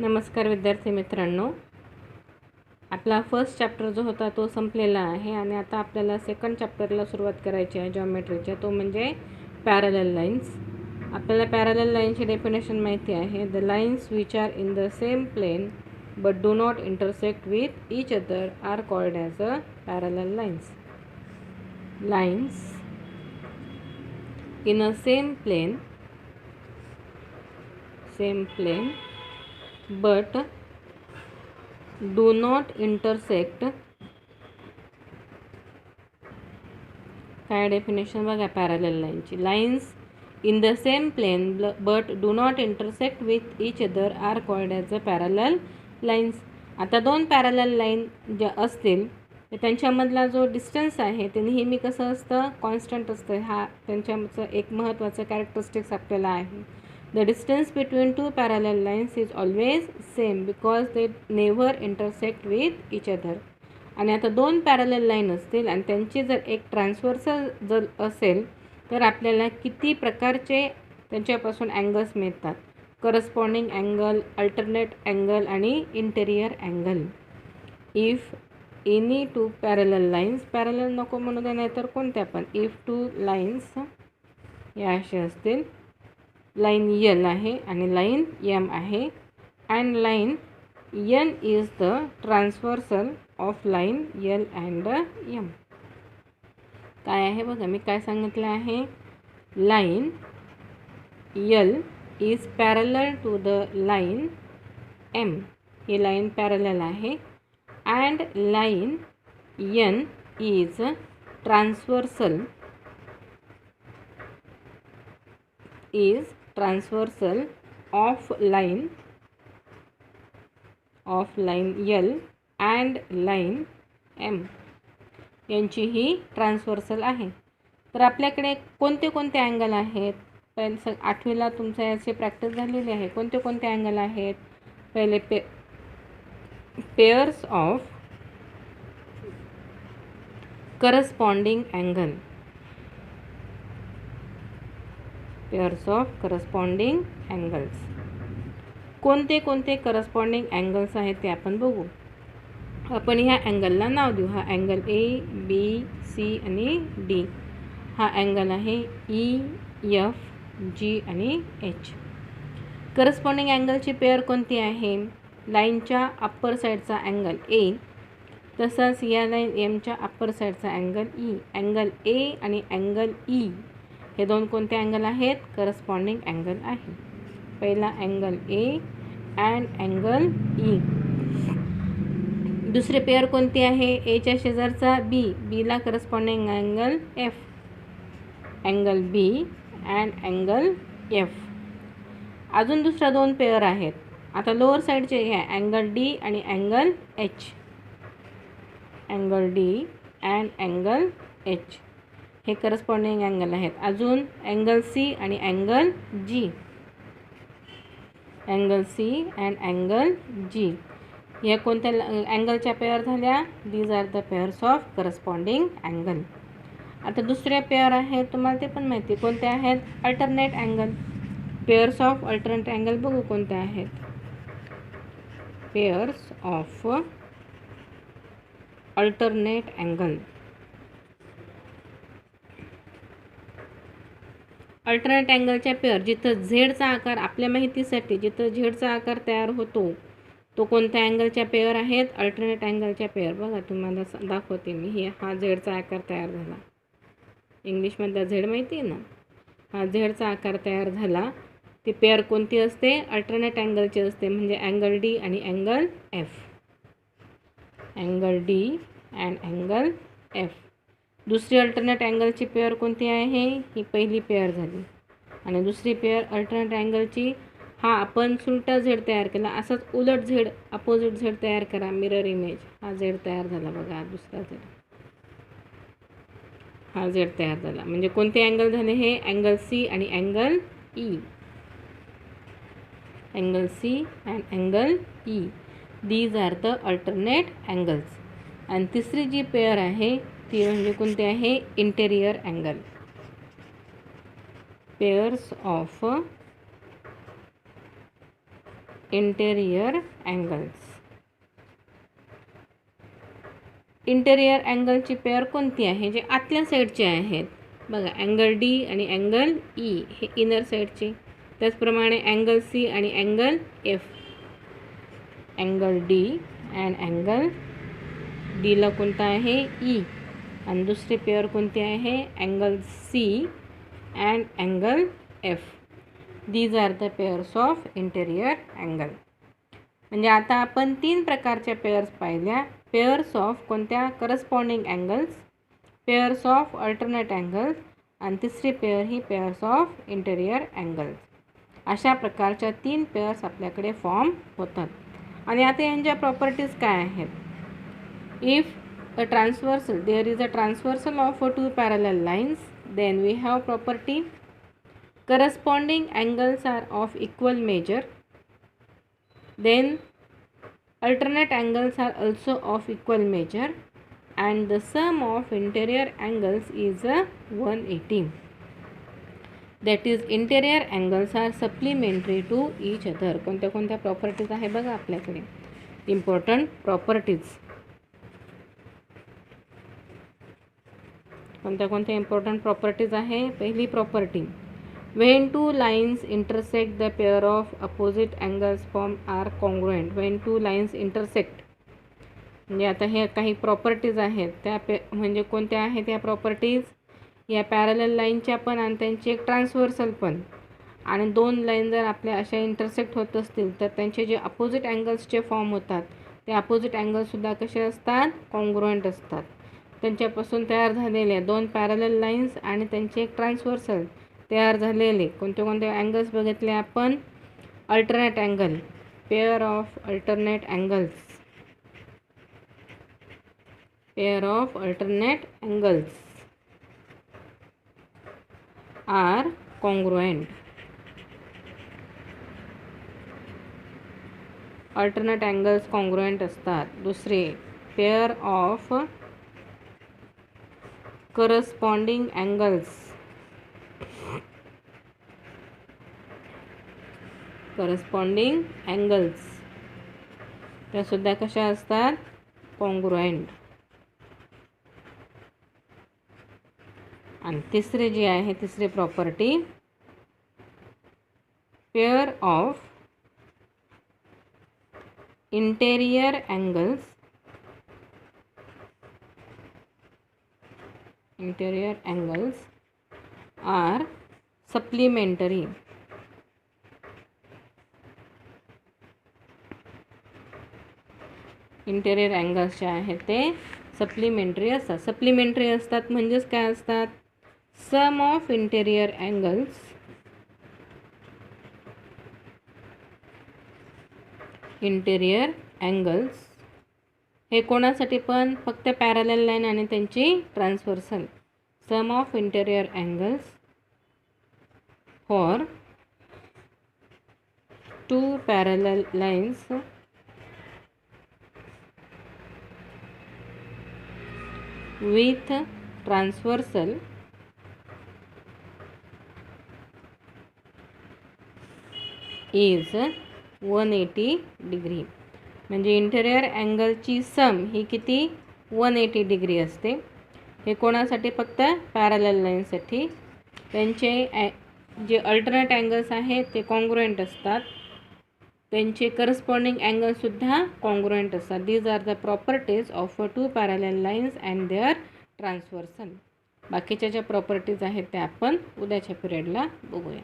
नमस्कार विद्यार्थी मित्रांनो, आपला फर्स्ट चॅप्टर जो होता तो संपलेला आहे आणि आता आपल्याला सेकंड चॅप्टरला सुरुवात करायची आहे जॉमेट्रीच्या, तो म्हणजे पॅरलल लाईन्स. आपल्याला पॅरलल लाईनची डेफिनेशन माहिती आहे. The lines which are in the same plane but do not intersect with each other are called as a parallel lines. Lines in a same plane but do not intersect. काय definition बघा parallel लाईनची. Lines in the same plane but do not intersect with each other are called as a parallel lines. आता दोन parallel line ज्या असतील तर त्यांच्यामधला जो डिस्टन्स आहे ते नेहमी कसं असतं, कॉन्स्टंट असतं. हा त्यांच्याचं एक महत्त्वाचं कॅरेक्टरिस्टिक्स आपल्याला आहे. The distance between two parallel lines is always same because they never intersect with each other. आणि आता दोन पॅरलल लाईन असतील आणि त्यांची जर एक ट्रान्सव्हर्सल जर असेल तर आपल्याला किती प्रकारचे त्यांच्यापासून अँगल्स मिळतात. करस्पॉन्डिंग अँगल, अल्टरनेट अँगल आणि interior angle. If any two parallel lines, parallel नको म्हणू दे नाहीतर कोणत्या पण, इफ टू लाईन्स या असे असतील, लाईन यल आहे आणि लाईन एम आहे, and line N is the transversal of line L and M. काय आहे बघा, मी काय सांगितलं आहे, line L is parallel to the line M, ही लाईन पॅरलल आहे, and line N is transversal of line L and line M. यांची ही ट्रान्सव्हर्सल आहे. तर आपल्याकडे कोणते कोणते अँगल आहेत, पहिले 8वीला तुमच्या याची प्रॅक्टिस झालेली आहे. कोणते कोणते अँगल आहेत, पहिले pairs of corresponding angle, pairs of corresponding angles. कोणते कोणते करस्पॉन्डिंग अँगल्स आहेत ते आपण बघू. आपण ह्या अँगलला नाव देऊ. हा अँगल ए, बी, सी आणि डी. हा अँगल आहे ई, एफ, जी आणि एच. करस्पॉन्डिंग अँगलची पेअर कोणती आहे, लाईनच्या अप्पर साईडचा अँगल ए, तसंच या लाईन एमच्या अप्पर साईडचा अँगल ई. अँगल ए आणि अँगल ई हे दोन कोणते अँगल आहेत, करस्पॉन्डिंग अँगल आहे. पहिला angle A and angle E. दुसरी पेअर कोणती आहे, एच्या शेजारचा बी, बीला corresponding angle F, angle B and angle F. अजून दुसरा दोन पेअर आहेत. आता लोअर साईडचे हे अँगल डी आणि angle H, angle D and angle H हे करस्पॉन्डिंग अँगल आहेत. अजून अँगल सी आणि angle G, angle C and angle G या कोणत्या अँगलच्या पेअर झाल्या, these are the pairs of corresponding angle. आता दुसऱ्या पेअर आहेत, तुम्हाला ते पण माहिती कोणत्या आहेत, alternate angle. Pairs of alternate angle बघू कोणत्या आहेत. Pairs of alternate angle. Alternate अँगलच्या पेअर, जिथं झेडचा आकार, आपल्या माहितीसाठी जिथं झेडचा आकार तयार होतो तो कोणत्या अँगलच्या पेअर आहेत, अल्टरनेट अँगलच्या पेअर. बघा तुम्हाला दाखवते मी. हे हा झेडचा आकार तयार झाला, इंग्लिशमधला झेड माहिती आहे ना, हा झेडचा आकार तयार झाला. ती पेअर कोणती असते, अल्टरनेट अँगलची असते, म्हणजे अँगल डी आणि angle F, angle D and angle F. दुसरी अल्टरनेट अँगलची पेअर कोणती आहे, ही पहिली पेअर झाली. आणि दुसरी पेअर अल्टरनेट अँगलची, हा आपण सुलटा झेड तयार केला, असंच उलट झेड, अपोजिट झेड तयार करा, मिरर इमेज. हा झेड तयार झाला बघा, दुसरा झेड, हा झेड तयार झाला. म्हणजे कोणते अँगल झाले हे, अँगल सी आणि angle E, angle C and angle E. These are the alternate angles. आणि तिसरी जी पेअर आहे ती म्हणजे कोणती आहे, interior angle. Pairs of interior angles. Interior अँगलची पेअर कोणती आहे? जे आतल्या साईडचे आहेत. बघा, अँगल डी आणि अँगल ई हे इनर साईडचे. त्याचप्रमाणे अँगल सी आणि angle F. Angle D and angle डीला कोणता आहे? ई. आणि दुसरी पेअर कोणती आहे? Angle C and angle F. These are the pairs of interior angle. म्हणजे आता आपण 3 प्रकारच्या पेअर्स पाहिल्या. पेअर्स ऑफ कोणत्या? Corresponding angles, pairs of alternate angles आणि तिसरी पेअर ही पेअर्स ऑफ इंटेरियर अँगल्स. अशा प्रकारच्या 3 पेअर्स आपल्याकडे फॉर्म होतात. आणि आता यांच्या प्रॉपर्टीज काय आहेत? If a transversal, there is a transversal of 2 parallel lines, then we have property corresponding angles are of equal measure, then alternate angles are also of equal measure, and the sum of interior angles is 180. That is, interior angles are supplementary to each other. कोणत्या कोणत्या properties आहे बघा आपल्याकडे. Important properties. कोणत्या कोणत्या important properties आहे? पहिली property, when 2 lines intersect the pair of opposite angles form are congruent. When 2 lines intersect, म्हणजे आता हे काही प्रॉपर्टीज आहेत त्या म्हणजे कोणत्या आहेत या प्रॉपर्टीज? या पॅरलल लाईनच्या पण आणि त्यांची एक ट्रान्सव्हर्सल पण. आणि 2 लाईन जर आपल्या अशा इंटरसेक्ट होत असतील तर त्यांचे जे अपोजिट अँगल्सचे फॉर्म होतात ते अपोजिट अँगल्ससुद्धा कसे असतात? कॉन्ग्रुएंट असतात. त्यांच्यापासून तयार झालेले 2 पॅरलल लाईन्स आणि त्यांचे एक ट्रान्सव्हर्सल तयार झालेले कोणते कोणते अँगल्स बघितले आपण? Alternate angle, pair of alternate angles, pair of alternate angles are congruent. Alternate angles congruent असतात. दुसरे, pair of corresponding angles, corresponding angles त्या सुद्धा कशा असतात? कॉन्ग्रुएंट. आणि तिसरे जे आहे, तिसरी property, pair of interior angles, interior angles are supplementary. Interior angles जे आहेत ते सप्लिमेंटरी असतात. सप्लिमेंटरी असतात म्हणजेच काय असतात? Sum of interior angles interior angles हे कोणासाठी पण? फक्त पॅरलल लाईन आणि त्यांची transversal. Sum of interior angles for 2 parallel lines with transversal is 180 degree. म्हणजे इंटेरियर अँगलची सम ही किती? 180 डिग्री असते. हे कोणासाठी? फक्त पॅरलल लाईनसाठी. त्यांचे जे अल्टरनेट अँगल्स आहेत ते कॉन्ग्रुएंट असतात. त्यांचे करस्पॉन्डिंग अँगलसुद्धा कॉन्ग्रुएंट असतात. These are the properties of 2 parallel lines and their transversal. बाकीच्या ज्या प्रॉपर्टीज आहेत त्या आपण उद्याच्या पिरियडला बघूया.